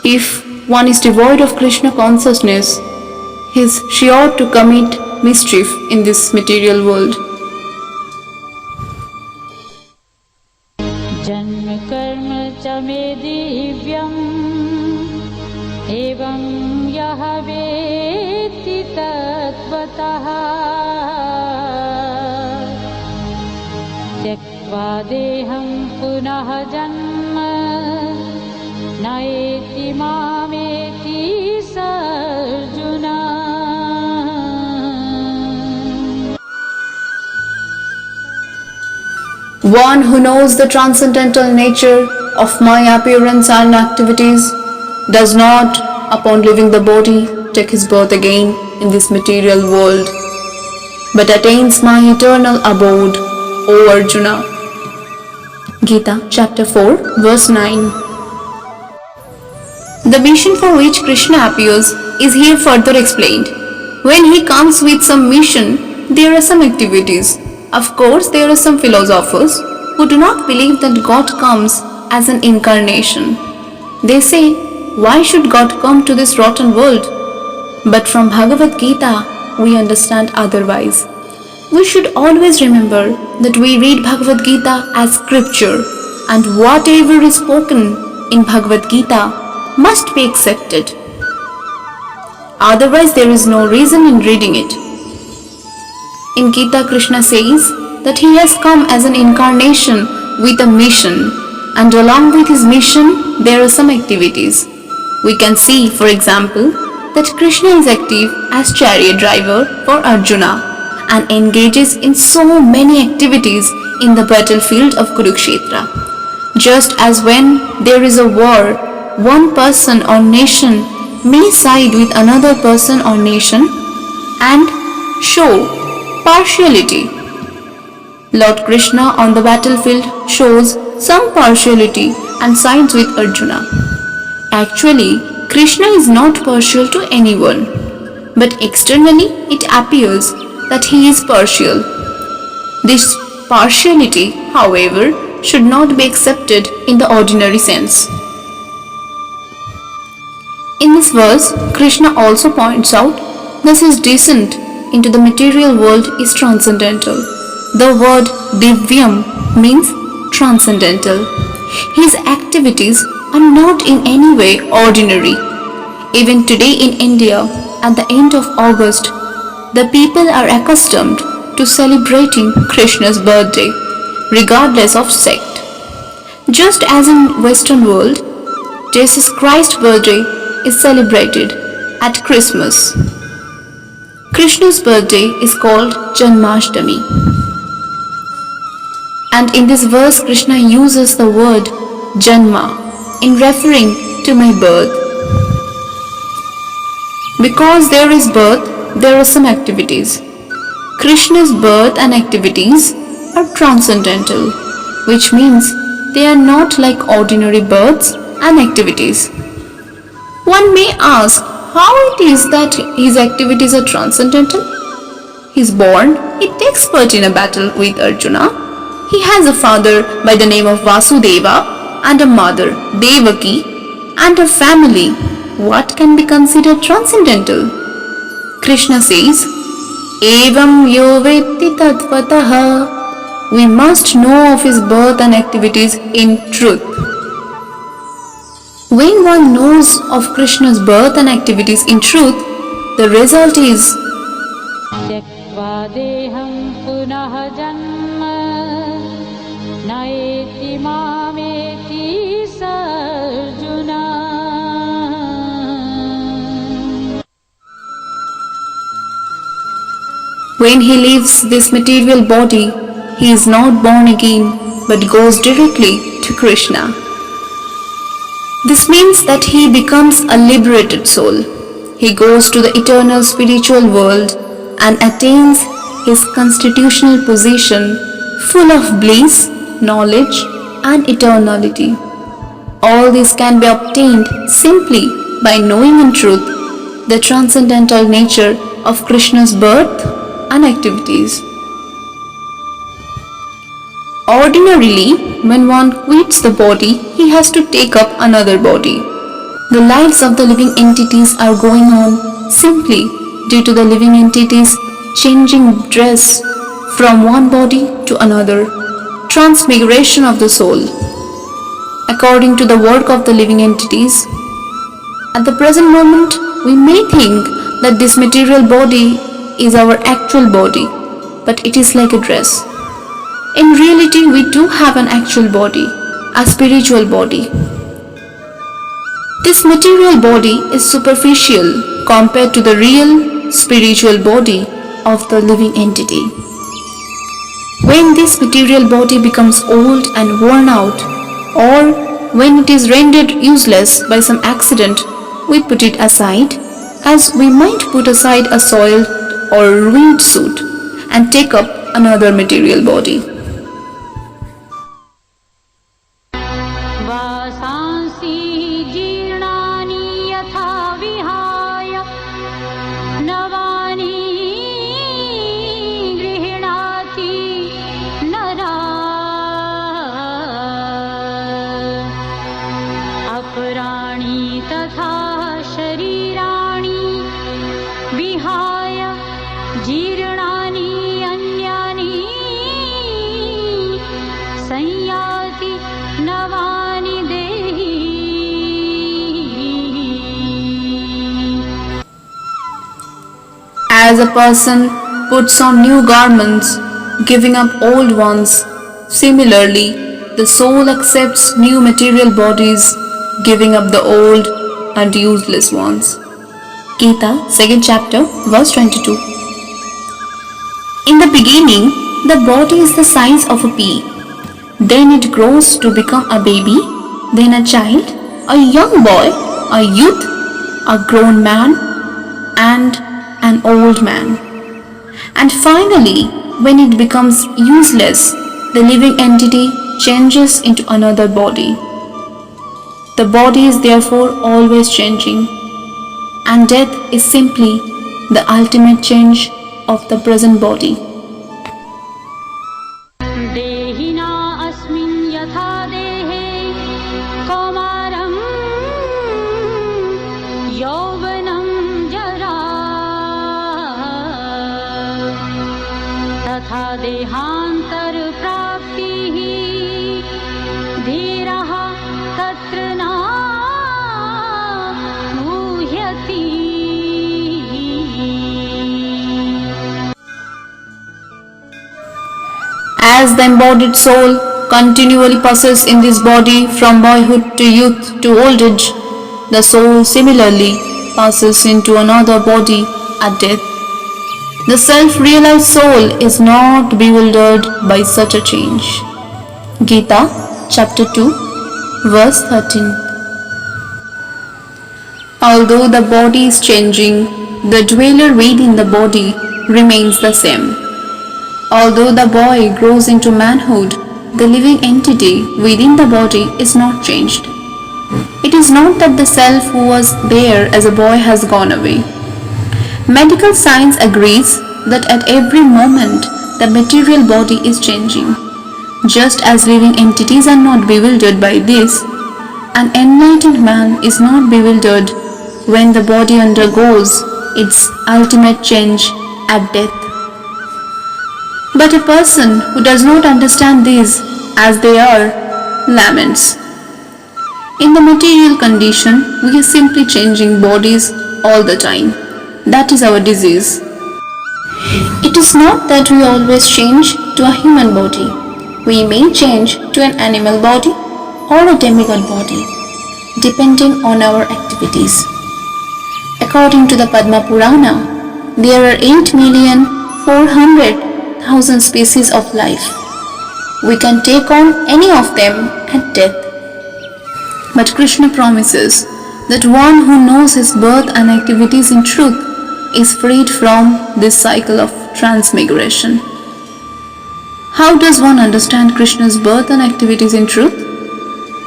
If one is devoid of Krishna consciousness, he is sure to commit mischief in this material world. जन्म कर्म च मे दिव्यम् एवं यः वेत्ति तत्त्वतः त्यक्त्वा देहं पुनः जन्म नयेति मामेति स Arjun. One who knows the transcendental nature of my appearance and activities does not, upon leaving the body, take his birth again in this material world, but attains my eternal abode, O Arjuna. Gita chapter 4 verse 9. The mission for which Krishna appears is here further explained. When he comes with some mission, there are some activities. Of course, there are some philosophers who do not believe that God comes as an incarnation. They say, why should God come to this rotten world? But from Bhagavad Gita, we understand otherwise. We should always remember that we read Bhagavad Gita as scripture, and whatever is spoken in Bhagavad Gita must be accepted. Otherwise, there is no reason in reading it. In Gita, Krishna says that he has come as an incarnation with a mission, and along with his mission, there are some activities. We can see, for example, that Krishna is active as chariot driver for Arjuna and engages in so many activities in the battlefield of Kurukshetra. Just as when there is a war, one person or nation may side with another person or nation and show partiality. Lord Krishna on the battlefield shows some partiality and sides with Arjuna. Actually, Krishna is not partial to anyone, but externally it appears that he is partial. This partiality, however, should not be accepted in the ordinary sense. In this verse, Krishna also points out that his descent into the material world is transcendental. The word divyam means transcendental. His activities are not in any way ordinary. Even today in India, at the end of August, the people are accustomed to celebrating Krishna's birthday, regardless of sect. Just as in Western world, Jesus Christ's birthday is celebrated at Christmas. Krishna's birthday is called Janmashtami. And in this verse, Krishna uses the word Janma in referring to my birth. Because there is birth, there are some activities. Krishna's birth and activities are transcendental, which means they are not like ordinary births and activities. One may ask, how it is that his activities are transcendental? He is born, he takes part in a battle with Arjuna. He has a father by the name of Vasudeva and a mother, Devaki, and a family. What can be considered transcendental? Krishna says, Evam yo vetti tattvataha. We must know of his birth and activities in truth. When one knows of Krishna's birth and activities in truth, the result is त्यक्त्वा देहं पुनः जन्म नयेति मामेति स Arjun. when he leaves this material body, he is not born again but goes directly to Krishna. This means that he becomes a liberated soul. He goes to the eternal spiritual world and attains his constitutional position full of bliss, knowledge and eternality. All this can be obtained simply by knowing in truth the transcendental nature of Krishna's birth and activities. Ordinarily, when one quits the body, he has to take up another body. The lives of the living entities are going on simply due to the living entities changing dress from one body to another. Transmigration of the soul. According to the work of the living entities, at the present moment, we may think that this material body is our actual body, but it is like a dress. In reality, we do have an actual body, a spiritual body. This material body is superficial compared to the real spiritual body of the living entity. When this material body becomes old and worn out, or when it is rendered useless by some accident, we put it aside, as we might put aside a soiled or ruined suit and take up another material body. वासांसि जीर्णानि यथा विहाय नवानि गृह्णाति नरः अपराणि तथा शरीराणि विहाय जीर्णानि अन्यानि संयाति नवानि देहि. As a person puts on new garments, giving up old ones, similarly, the soul accepts new material bodies, giving up the old and useless ones. Gita, 2nd chapter, verse 22. In the beginning, the body is the size of a pea. Then it grows to become a baby, then a child, a young boy, a youth, a grown man, and an old man. And finally, when it becomes useless, the living entity changes into another body. The body is therefore always changing, and death is simply the ultimate change of the present body. देहिना अस्मिन् यथा देहे कौमारं यौवनं जरा तथा देहान्तरप्राप्तिः धीरः तत्र न मुह्यति. As the embodied soul continually passes in this body from boyhood to youth to old age, the soul similarly passes into another body at death. The self-realized soul is not bewildered by such a change. Gita, chapter 2, verse 13. Although the body is changing, the dweller within the body remains the same. Although the boy grows into manhood, the living entity within the body is not changed. It is not that the self who was there as a boy has gone away. Medical science agrees that at every moment the material body is changing. Just as living entities are not bewildered by this, an enlightened man is not bewildered when the body undergoes its ultimate change at death. But a person who does not understand these as they are laments. In the material condition, we are simply changing bodies all the time. That is our disease. It is not that we always change to a human body. We may change to an animal body or a demigod body, depending on our activities. According to the Padma Purana, there are 8,400,000 species of life. We can take on any of them at death. But Krishna promises that one who knows his birth and activities in truth is freed from this cycle of transmigration. How does one understand Krishna's birth and activities in truth?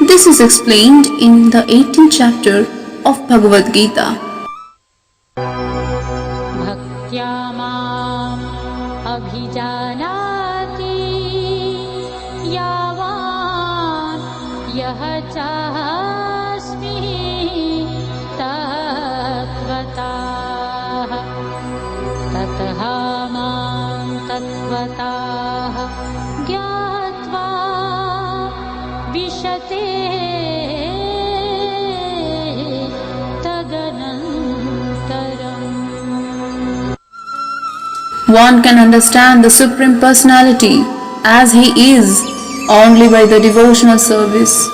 This is explained in the 18th chapter of Bhagavad Gita. भक्त्या माम् अभिजानाति यावान् यः चास्मि भगवताः ततः मां तत्त्वतः ज्ञात्वा विशते तदनन्तरम्. One can understand the Supreme Personality as He is only by the devotional service.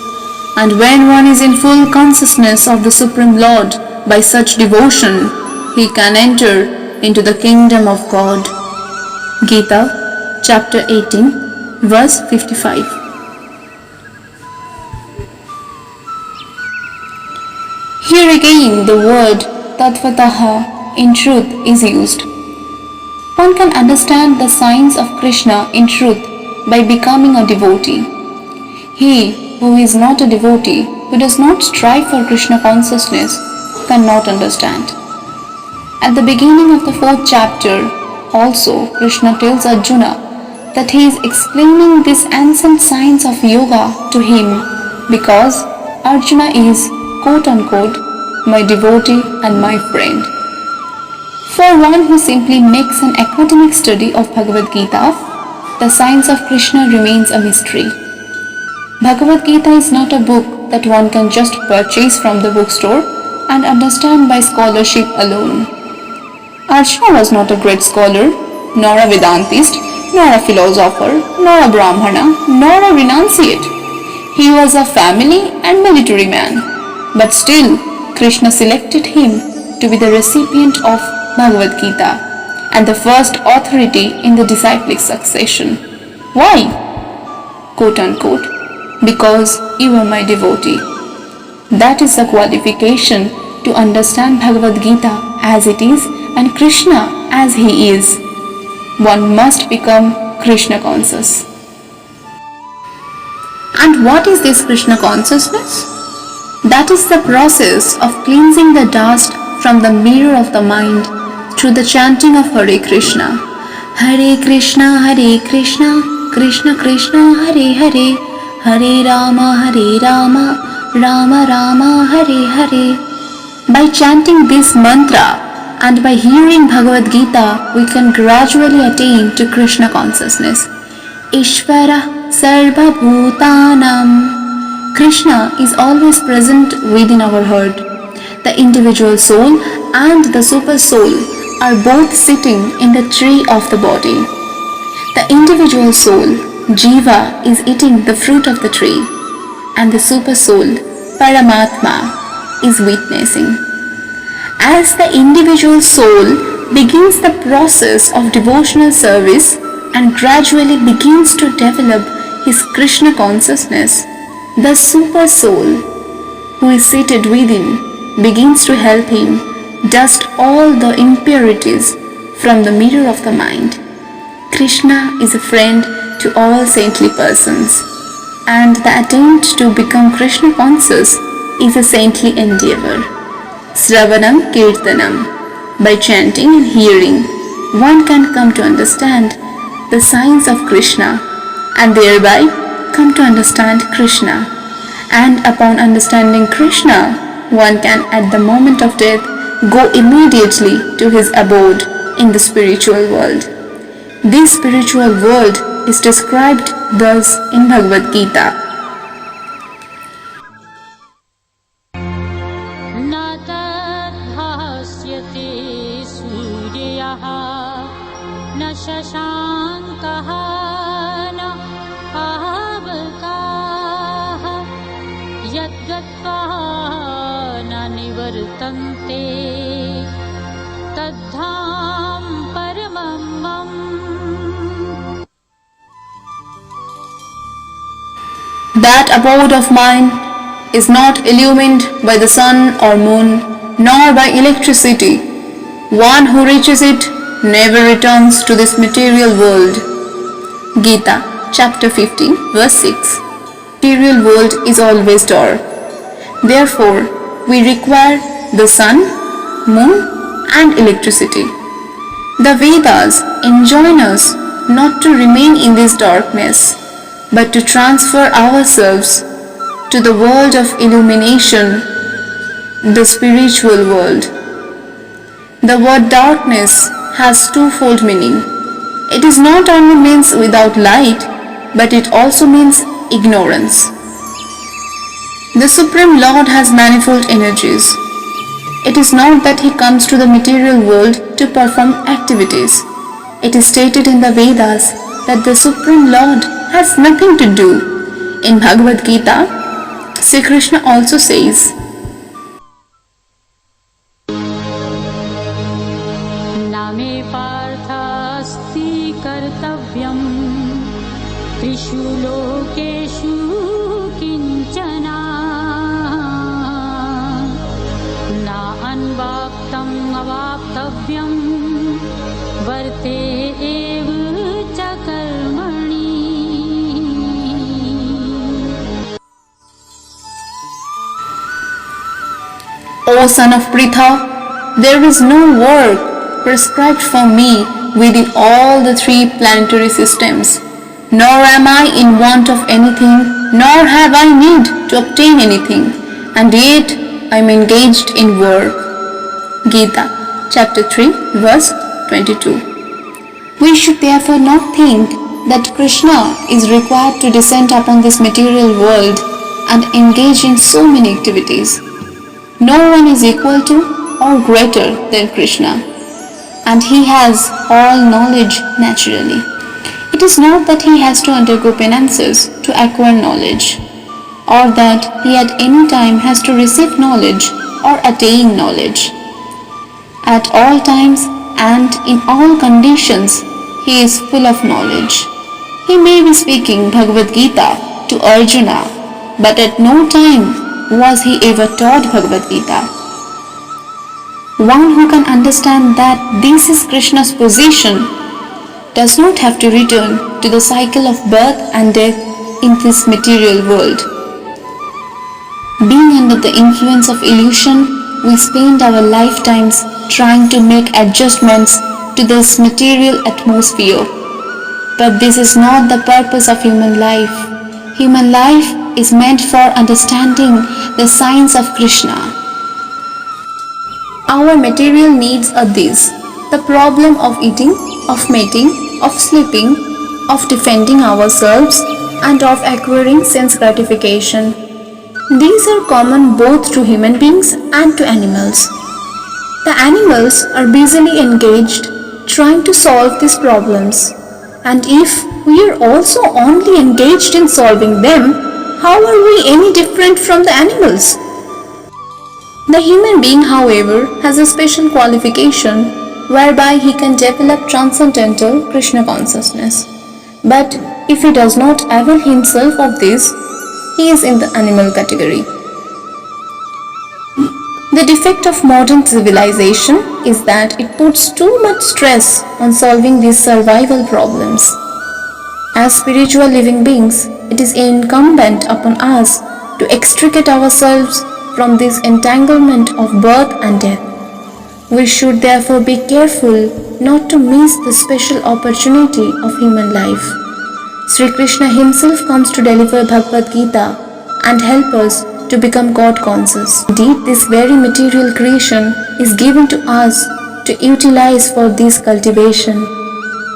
And when one is in full consciousness of the Supreme Lord by such devotion, he can enter into the kingdom of God. Gita, chapter 18, verse 55. Here again the word Tattvataha in truth is used. One can understand the signs of Krishna in truth by becoming a devotee. He who is not a devotee, who does not strive for Krishna consciousness, cannot understand. At the beginning of the 4th chapter, also Krishna tells Arjuna that he is explaining these ancient signs of yoga to him because Arjuna is quote-unquote my devotee and my friend. For one who simply makes an academic study of Bhagavad Gita, the signs of Krishna remains a mystery. Bhagavad Gita is not a book that one can just purchase from the bookstore and understand by scholarship alone. Arjuna was not a great scholar, nor a Vedantist, nor a philosopher, nor a Brahmana, nor a renunciate. He was a family and military man, but still Krishna selected him to be the recipient of Bhagavad Gita and the first authority in the disciplic succession. Why? Quote unquote, because you are my devotee. That is the qualification to understand Bhagavad Gita as it is and Krishna as he is. One must become Krishna conscious. And what is this Krishna consciousness? That is the process of cleansing the dust from the mirror of the mind through the chanting of Hare Krishna. Hare Krishna, Krishna Krishna, Hare Hare, Hare Rama, Rama Rama, Hare Hare. By chanting this mantra and by hearing Bhagavad Gita, we can gradually attain to Krishna consciousness. Ishvara Sarva Bhutanam. Krishna is always present within our heart. The individual soul and the super soul are both sitting in the tree of the body. The individual soul, Jiva, is eating the fruit of the tree, and the super soul, Paramatma, is witnessing. As the individual soul begins the process of devotional service and gradually begins to develop his Krishna consciousness, the super soul, who is seated within, begins to help him dust all the impurities from the mirror of the mind. Krishna is a friend to all saintly persons, and the attempt to become Krishna conscious is a saintly endeavor. Sravanam Kirtanam. By chanting and hearing, one can come to understand the signs of Krishna and thereby come to understand Krishna. And upon understanding Krishna, one can at the moment of death go immediately to his abode in the spiritual world. This spiritual world is described thus in Bhagavad Gita. न शशाङ्कः न पावकाः यद्गत्वा न निवर्तन्ते तद्धाम परमं मम. That abode of mine is not illumined by the sun or moon, nor by electricity. One who reaches it never returns to this material world. Gita, chapter 15, verse 6. Material world is always dark. Therefore, we require the sun, moon, and electricity. The Vedas enjoin us not to remain in this darkness, but to transfer ourselves to the world of illumination, the spiritual world. The word darkness has twofold meaning. It is not only means without light, but it also means ignorance. The Supreme Lord has manifold energies. It is not that he comes to the material world to perform activities. It is stated in the Vedas that the Supreme Lord has nothing to do. In Bhagavad Gita, Sri Krishna also says, नामे पार्थास्ति कर्तव्यं त्रिषु लोकेषु किञ्चन ना अन्वाप्तं अवाप्तव्यं वर्ते एव च कर्मणि. O son of Pritha, there is no work prescribed for me within all the three planetary systems, nor am I in want of anything, nor have I need to obtain anything, and yet I am engaged in work. Gita, chapter 3, verse 22. We should therefore not think that Krishna is required to descend upon this material world and engage in so many activities. No one is equal to or greater than Krishna, and he has all knowledge naturally. It is not that he has to undergo penances to acquire knowledge, or that he at any time has to receive knowledge or attain knowledge. At all times and in all conditions, he is full of knowledge. He may be speaking Bhagavad Gita to Arjuna, but at no time was he ever taught Bhagavad Gita. One who can understand that this is Krishna's position does not have to return to the cycle of birth and death in this material world. Being under the influence of illusion, we spend our lifetimes trying to make adjustments to this material atmosphere. But this is not the purpose of human life. Human life is meant for understanding the signs of Krishna. Our material needs are these: the problem of eating, of mating, of sleeping, of defending ourselves, and of acquiring sense gratification. These are common both to human beings and to animals. The animals are busily engaged trying to solve these problems, and if we are also only engaged in solving them, how are we any different from the animals? The human being, however, has a special qualification whereby he can develop transcendental Krishna consciousness. But if he does not avail himself of this, he is in the animal category. The defect of modern civilization is that it puts too much stress on solving these survival problems. As spiritual living beings, it is incumbent upon us to extricate ourselves from this entanglement of birth and death. We should therefore be careful not to miss the special opportunity of human life. Sri Krishna himself comes to deliver Bhagavad Gita and help us to become God conscious. Indeed, this very material creation is given to us to utilize for this cultivation.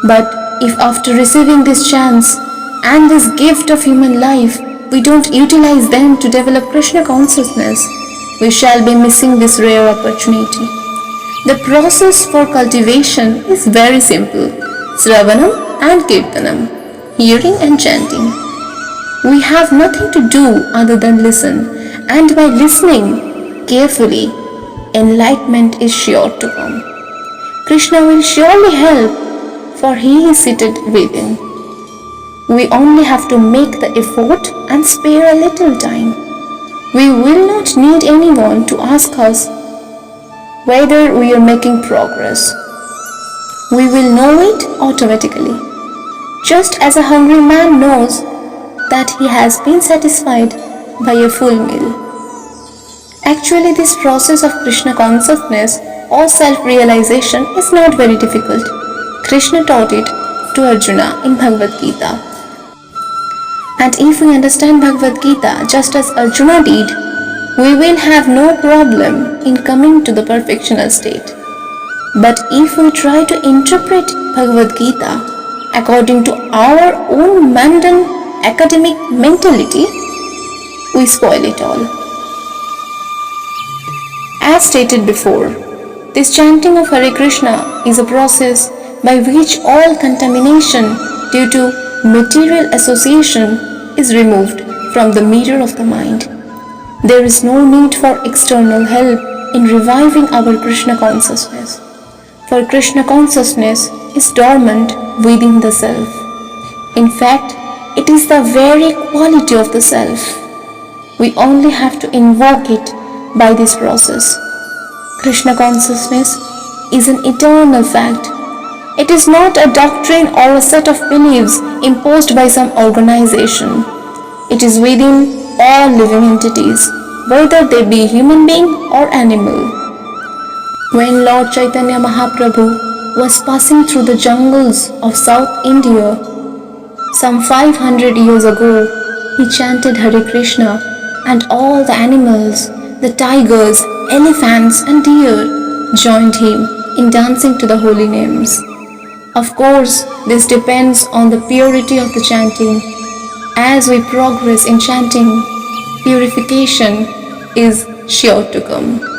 But if after receiving this chance and this gift of human life, we don't utilize them to develop Krishna consciousness, we shall be missing this rare opportunity. The process for cultivation is very simple: Sravanam and Kirtanam, hearing and chanting. We have nothing to do other than listen, and by listening carefully, enlightenment is sure to come. Krishna will surely help, for he is seated within. We only have to make the effort and spare a little time. We will not need anyone to ask us whether we are making progress. We will know it automatically, just as a hungry man knows that he has been satisfied by a full meal. Actually, this process of Krishna consciousness or self-realization is not very difficult. Krishna taught it to Arjuna in Bhagavad Gita. And if we understand Bhagavad Gita just as Arjuna did, we will have no problem in coming to the perfectional state. But if we try to interpret Bhagavad Gita according to our own mundane academic mentality, we spoil it all. As stated before, this chanting of Hare Krishna is a process by which all contamination due to material association is removed from the mirror of the mind. There is no need for external help in reviving our Krishna consciousness, for Krishna consciousness is dormant within the self. In fact, it is the very quality of the self. We only have to invoke it by this process. Krishna consciousness is an eternal fact. It is not a doctrine or a set of beliefs imposed by some organization. It is within all living entities, whether they be human being or animal. When Lord Chaitanya Mahaprabhu was passing through the jungles of South India some 500 years ago, he chanted Hare Krishna, and all the animals, the tigers, elephants and deer joined him in dancing to the holy names. Of course, this depends on the purity of the chanting. As we progress in chanting, purification is sure to come.